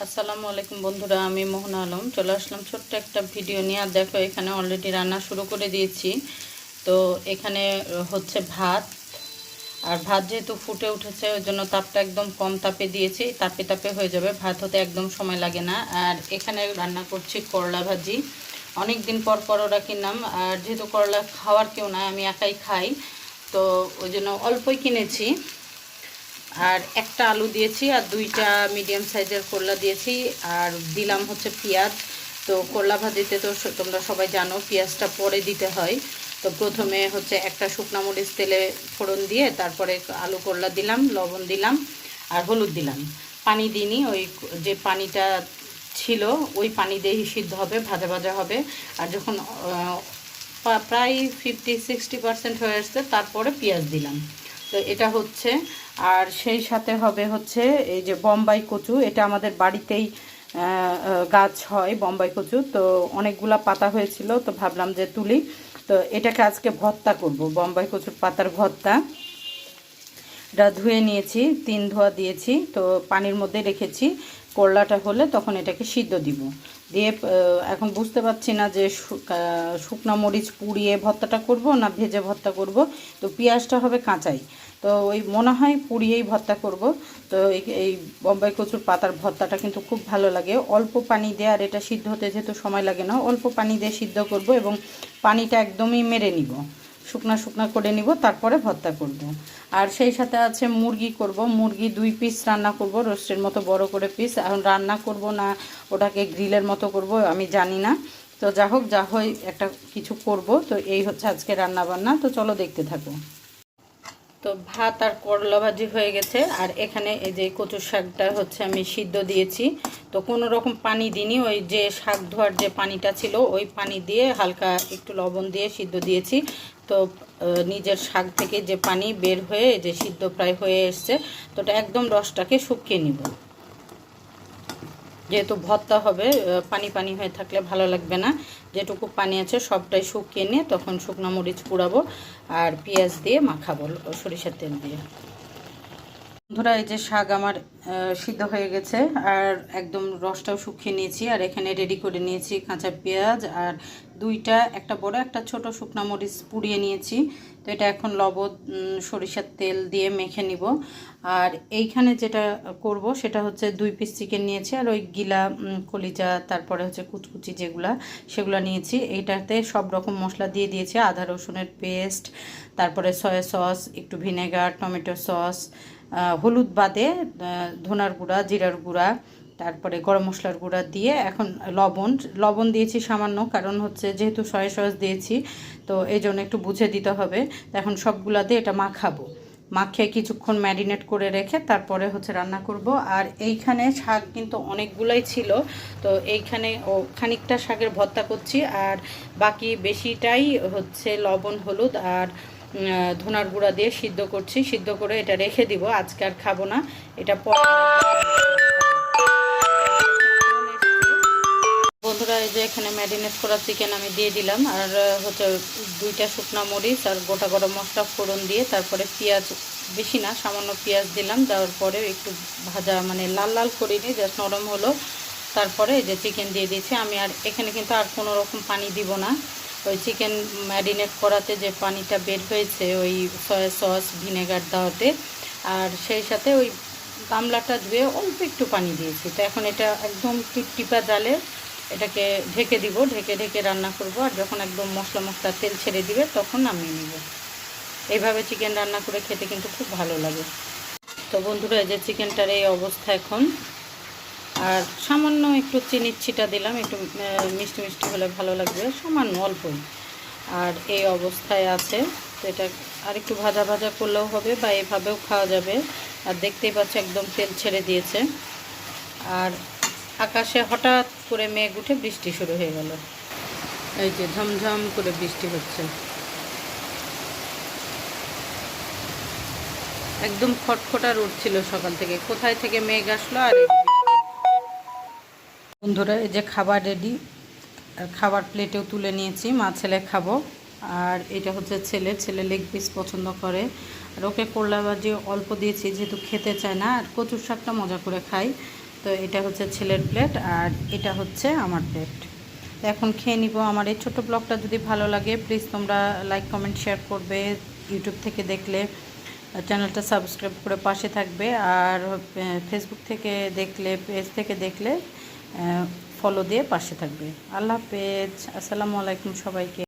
আসসালামু আলাইকুম বন্ধুরা, আমি মোহনা আলম চলে আসলাম ছোট্ট একটা ভিডিও নিয়ে। আর দেখো এখানে অলরেডি রান্না শুরু করে দিয়েছি। তো এখানে হচ্ছে ভাত, আর ভাত যেহেতু ফুটে উঠেছে ওই জন্য তাপটা একদম কম তাপে দিয়েছি, তাপে তাপে হয়ে যাবে, ভাত হতে একদম সময় লাগে না। আর এখানে রান্না করছি করলা ভাজি। অনেক দিন পর করলা কিনলাম, আর যেহেতু করলা খাওয়ার কেউ না, আমি একাই খাই, তো ওই জন্য অল্পই কিনেছি। আর একটা আলু দিয়েছি আর দুইটা মিডিয়াম সাইজের করলা দিয়েছি, আর দিলাম হচ্ছে পেঁয়াজ। তো করলা ভাজিতে তো তোমরা সবাই জানো পেঁয়াজটা পরে দিতে হয়। তো প্রথমে হচ্ছে একটা শুকনো মরিচ তেলে ফোড়ন দিয়ে তারপরে আলু করলা দিলাম, লবণ দিলাম আর হলুদ দিলাম। পানি দিইনি, ওই যে পানিটা ছিল ওই পানি দিয়েই সিদ্ধ হবে, ভাজা ভাজা হবে। আর যখন প্রায় 50-60% হয়ে আসছে তারপরে পেঁয়াজ দিলাম। তো এটা হচ্ছে, আর সেই সাথে হবে হচ্ছে এই যে বোম্বাই কচু। এটা আমাদের বাড়িতেই গাছ হয় বোম্বাই কচু, তো অনেকগুলা পাতা হয়েছিল, তো ভাবলাম যে তুলি। তো এটাকে আজকে ভর্তা করব, বোম্বাই কচুর পাতার ভর্তা। এটা ধুয়ে নিয়েছি, 3 ধোয়া দিয়েছি, তো পানির মধ্যে রেখেছি। করলাটা হলে তখন এটাকে সিদ্ধ দিব দিয়ে এখন বুঝতে পারছি না যে শুকনো মরিচ পুড়িয়ে ভর্তাটা করব না ভেজে ভর্তা করব। তো পেঁয়াজটা হবে কাঁচাই, তো ওই মনে হয় পুড়িয়েই ভর্তা করব। তো এই বোম্বাই কচুর পাতার ভর্তাটা কিন্তু খুব ভালো লাগে, অল্প পানি দিয়ে। আর এটা সিদ্ধ হতে যেহেতু সময় লাগে না, অল্প পানি দিয়ে সিদ্ধ করব এবং পানিটা একদমই মেরে নিব, শুকনা শুকনা করে নিব, তারপরে ভর্তা করব। আর সেই সাথে আছে মুরগি করব, মুরগি 2 পিস রান্না করব, রোস্টের মতো বড় করে পিস। এখন রান্না করব না ওটাকে গ্রিলের মতো করব আমি জানি না, তো যা হোক যা হয় একটা কিছু করব। তো এই হচ্ছে আজকে রান্না বান্না, তো চলো দেখতে থাকো। তো ভাত আর করলা ভাজি হয়ে গেছে, আর এখানে এই যে কচুর শাকটা হচ্ছে আমি সিদ্ধ দিয়েছি। তো কোনো রকম পানি দিইনি, ওই যে শাক ধোয়ার যে পানিটা ছিল ওই পানি দিয়ে হালকা একটু লবণ দিয়ে সিদ্ধ দিয়েছি। তো নিজের শাক থেকে যে পানি বের হয়ে যে সিদ্ধ প্রায় হয়ে এসছে, তো ওটা একদম রসটাকে শুকিয়ে নিব। যেহেতু ভর্তা হবে, পানি পানি হয়ে থাকলে ভালো লাগবে না। যেটুকু পানি আছে সবটাই শুকিয়ে নিয়ে তখন শুকনো মরিচ কুড়াবো আর পেঁয়াজ দিয়ে মাখাবো সরিষার তেল দিয়ে। বন্ধুরা, এই যে শাক আমার সিদ্ধ হয়ে গেছে, আর একদম রসটাও শুকিয়ে নিয়েছি। আর এখানে রেডি করে নিয়েছি কাঁচা পেঁয়াজ আর একটা বড় একটা ছোট শুকনো মরিচ পুড়িয়ে নিয়েছি। তো এটা এখন লবণ সরিষার তেল দিয়ে মেখে নিব। আর এইখানে যেটা করব সেটা হচ্ছে 2 পিস চিকেন নিয়েছি, আর ওই গিলা কলিজা, তারপরে হচ্ছে কুচকুচি সেগুলো নিয়েছি। এইটাতে সব রকম মশলা দিয়ে দিয়েছি, আদা রসুনের পেস্ট, তারপরে সয়া সস, একটু ভিনেগার, টমেটো সস, হলুদ বাদে ধনার গুঁড়া, জিরার গুঁড়া, তারপরে গরম মশলার গুঁড়া দিয়ে এখন লবণ দিয়েছি সামান্য, কারণ হচ্ছে যেহেতু সয়া সস দিয়েছি তো এই জন্য একটু বুঝে দিতে হবে। তো এখন সবগুলা দিয়ে এটা মাখিয়ে কিছুক্ষণ ম্যারিনেট করে রেখে তারপরে হচ্ছে রান্না করব। আর এইখানে শাক কিন্তু অনেকগুলাই ছিল, তো এইখানে খানিকটা শাকের ভর্তা করছি, আর বাকি বেশিটাই হচ্ছে লবণ হলুদ আর ধনার গুঁড়া দিয়ে সিদ্ধ করছি। সিদ্ধ করে এটা রেখে দিব, আজকে আর খাবো না, এটা পরে। বন্ধুরা, এই যে এখানে ম্যারিনেট করা চিকেন আমি দিয়ে দিলাম, আর হচ্ছে 2টা শুকনো মরিচ আর গোটা গরম মশলা ফোড়ন দিয়ে তারপরে পেঁয়াজ, বেশি না সামান্য পেঁয়াজ দিলাম। দেওয়ার পরে একটু ভাজা, মানে লাল লাল করিনি, জাস্ট নরম হলো। তারপরে এই যে চিকেন দিয়ে দিয়েছি আমি। আর এখানে কিন্তু আর কোনো রকম পানি দিব না, ওই চিকেন ম্যারিনেট করাতে যে পানিটা বের হয়েছে ওই সয়া সস ভিনেগার দেওয়াতে, আর সেই সাথে ওই গামলাটা ধুয়ে অল্প একটু পানি দিয়েছি। তো এখন এটা একদম টিপটিপা জালে এটাকে ঢেকে দিব, ঢেকে রান্না করব। আর যখন একদম মশলা তেল ছেড়ে দিবে তখন নামিয়ে নিব। এইভাবে চিকেন রান্না করে খেতে কিন্তু খুব ভালো লাগে। তো বন্ধুরা, এই যে চিকেনটার এই অবস্থা এখন, আর সামান্য একটু চিনির ছিটা দিলাম, একটু মিষ্টি মিষ্টি হলে ভালো লাগবে, সামান্য অল্পই। আর এই অবস্থায় আছে। তো এটা আর একটু ভাজা ভাজা করলেও হবে বা এভাবেও খাওয়া যাবে। আর দেখতেই পাচ্ছি একদম তেল ছেড়ে দিয়েছে, আর আকাশে হঠাৎ করে মেঘ উঠে বৃষ্টি শুরু হয়ে গেল। এই যে ঝমঝম করে বৃষ্টি হচ্ছে, একদম খটখটা রোদ ছিল সকাল থেকে, কোথায় থেকে মেঘ আসলো। আর বন্ধুরা, এই যে খাবার রেডি, আর খাবার প্লেটেও তুলে নিয়েছি, মা ছেলে খাবো। আর এটা হচ্ছে ছেলে লেগ পিস পছন্দ করে, আর ওকে করলা ভাজি অল্প দিয়েছি যেহেতু খেতে চায় না, আর কচুর শাকটা মজা করে খাই। তো এটা হচ্ছে ছেলের প্লেট আর এটা হচ্ছে আমার প্লেট। তো এখন খেয়ে নিব। আমার এই ছোটো ব্লগটা যদি ভালো লাগে প্লিজ তোমরা লাইক কমেন্ট শেয়ার করবে। ইউটিউব থেকে দেখলে চ্যানেলটা সাবস্ক্রাইব করে পাশে থাকবে, আর ফেসবুক থেকে দেখলে, পেজ থেকে দেখলে ফলো দিয়ে পাশে থাকবে। আল্লাহ হাফেজ, আসসালামু আলাইকুম সবাইকে।